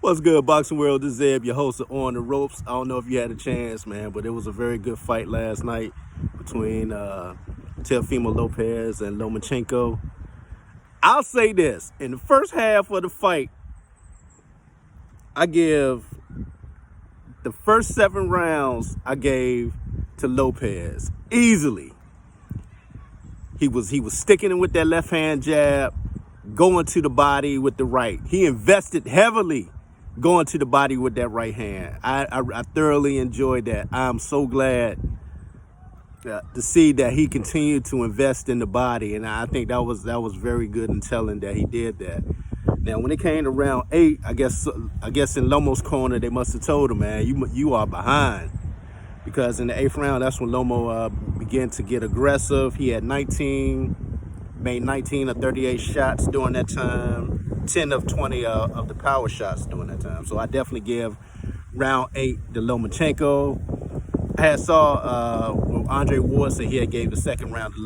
What's good, Boxing World? This is Zeb, your host of On the Ropes. I don't know if you had a chance, man, but it was a very good fight last night between Teofemo Lopez and Lomachenko. I'll say this. In the first half of the fight, I give the first 7 rounds I gave to Lopez easily. He was sticking with that left hand jab, going to the body with the right. He invested heavily going to the body with that right hand. I thoroughly enjoyed that. I'm so glad to see that he continued to invest in the body, and I think that was very good and telling that he did that. Now, when it came to round 8, I guess in Lomo's corner, they must have told him, man, you are behind. Because in the 8th round, that's when Lomo began to get aggressive. He had made 19 of 38 shots during that time, 10 of 20 of the power shots during that time. So I definitely give round 8 to Lomachenko. I had saw Andre Ward say he had gave the second round to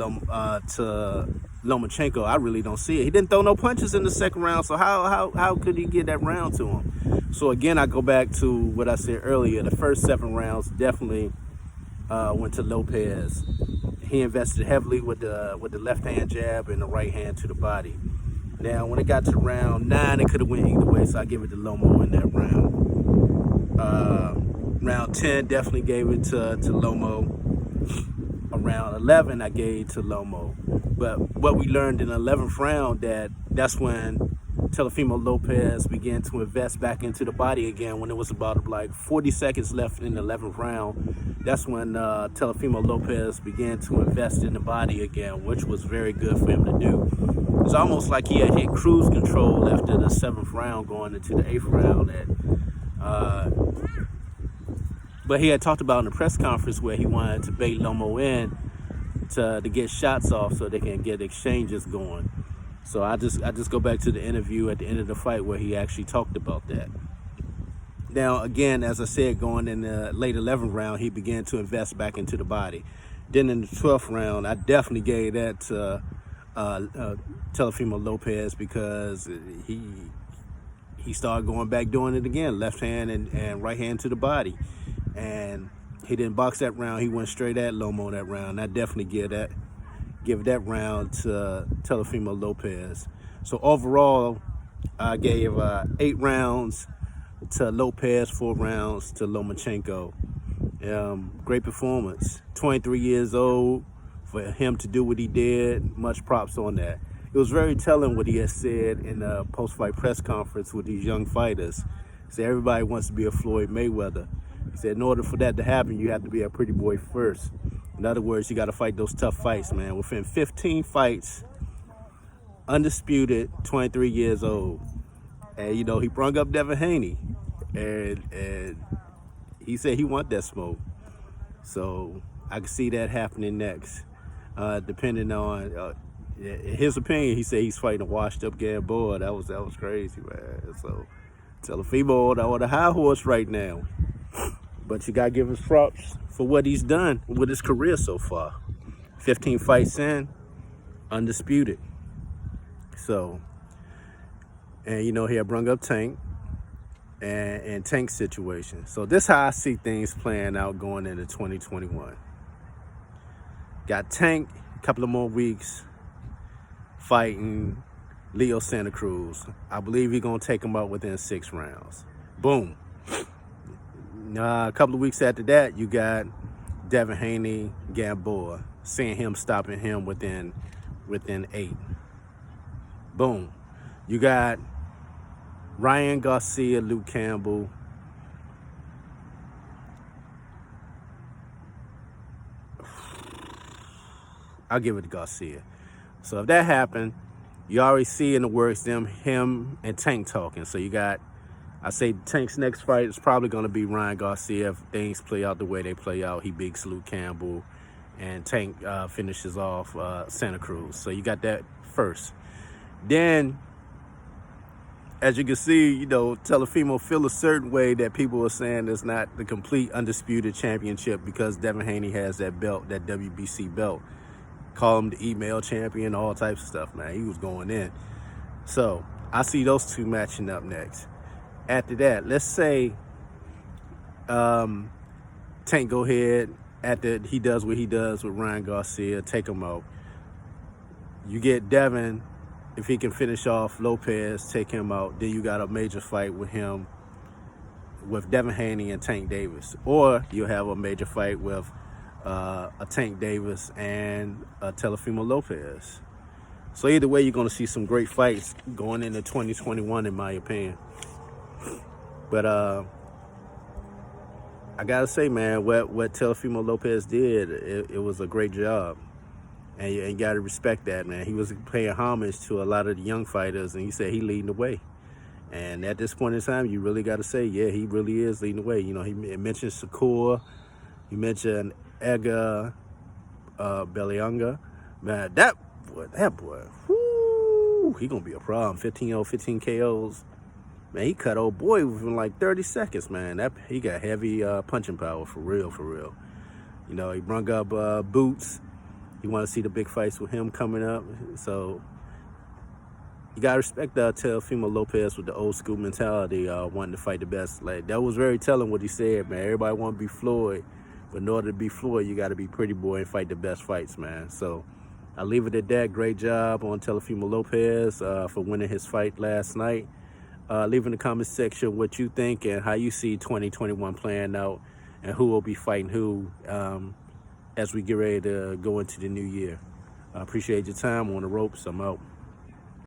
Lomachenko. I really don't see it. He didn't throw no punches in the second round, so how could he get that round to him? So again, I go back to what I said earlier. The first 7 rounds definitely went to Lopez. He invested heavily with the left hand jab and the right hand to the body. Now, when it got to round 9, it could have went either way, so I give it to Lomo in that round. Round 10 definitely gave it to Lomo. Around 11, I gave to Lomo. But what we learned in the 11th round, that's when Teofemo Lopez began to invest back into the body again. When it was about like 40 seconds left in the 11th round, that's when Teofemo Lopez began to invest in the body again, which was very good for him to do. It's almost like he had hit cruise control after the 7th round going into the 8th round. But he had talked about in the press conference where he wanted to bait Lomo in to get shots off so they can get exchanges going. So I just go back to the interview at the end of the fight where he actually talked about that. Now, again, as I said, going in the late 11th round, he began to invest back into the body. Then in the 12th round, I definitely gave that to Teofemo Lopez because he started going back doing it again, left hand and right hand to the body. And he didn't box that round. He went straight at Lomo that round. I definitely give that round to Teofemo Lopez. So overall, I gave 8 rounds to Lopez, 4 rounds to Lomachenko. Great performance. 23 years old, for him to do what he did, much props on that. It was very telling what he had said in the post-fight press conference with these young fighters. He said everybody wants to be a Floyd Mayweather. He said in order for that to happen, you have to be a pretty boy first. In other words, you got to fight those tough fights, man. Within 15 fights, undisputed, 23 years old. And, he brung up Devin Haney. And he said he want that smoke. So I can see that happening next. Depending on his opinion, he said he's fighting a washed-up Gamboa. That was crazy, man. So Teofemo on the high horse right now. But you got to give him props for what he's done with his career so far. 15 fights in, undisputed. So, and he had brung up Tank and Tank's situation. So this is how I see things playing out going into 2021. Got Tank, a couple of more weeks, fighting Leo Santa Cruz. I believe he's going to take him out within 6 rounds. Boom. A couple of weeks after that, you got Devin Haney, Gamboa, seeing him stopping him within 8. Boom. You got Ryan Garcia, Luke Campbell. I'll give it to Garcia. So if that happened, you already see in the works him and Tank talking. So you got, I say Tank's next fight is probably going to be Ryan Garcia. If things play out the way they play out, he beats Luke Campbell, and Tank finishes off Santa Cruz. So you got that first. Then, as you can see, Teofemo feel a certain way that people are saying it's not the complete undisputed championship because Devin Haney has that belt, that WBC belt. Call him the email champion, all types of stuff, man. He was going in. So I see those two matching up next. After that, let's say Tank go ahead after he does what he does with Ryan Garcia, take him out. You get Devin, if he can finish off Lopez, take him out. Then you got a major fight with him, with Devin Haney and Tank Davis. Or you'll have a major fight with a Tank Davis and a Teofemo Lopez. So either way, you're going to see some great fights going into 2021, in my opinion. But I gotta say, man, what Teofemo Lopez did, it was a great job. And you gotta respect that, man. He was paying homage to a lot of the young fighters, and he said he leading the way. And at this point in time, you really gotta say, yeah, he really is leading the way. You know, he mentioned Shakur, he mentioned Edgar Bellianga. Man, that boy, whoo, he gonna be a problem. 15 KOs. Man, he cut old boy within like 30 seconds, man. He got heavy punching power, for real, for real. You know, he brung up Boots. You want to see the big fights with him coming up. So you got to respect Teofemo Lopez with the old school mentality, wanting to fight the best. Like, that was very telling what he said, man. Everybody want to be Floyd. But in order to be Floyd, you got to be Pretty Boy and fight the best fights, man. So I leave it at that. Great job on Teofemo Lopez for winning his fight last night. Leave in the comment section what you think and how you see 2021 playing out and who will be fighting who as we get ready to go into the new year. I appreciate your time. On the ropes. I'm out.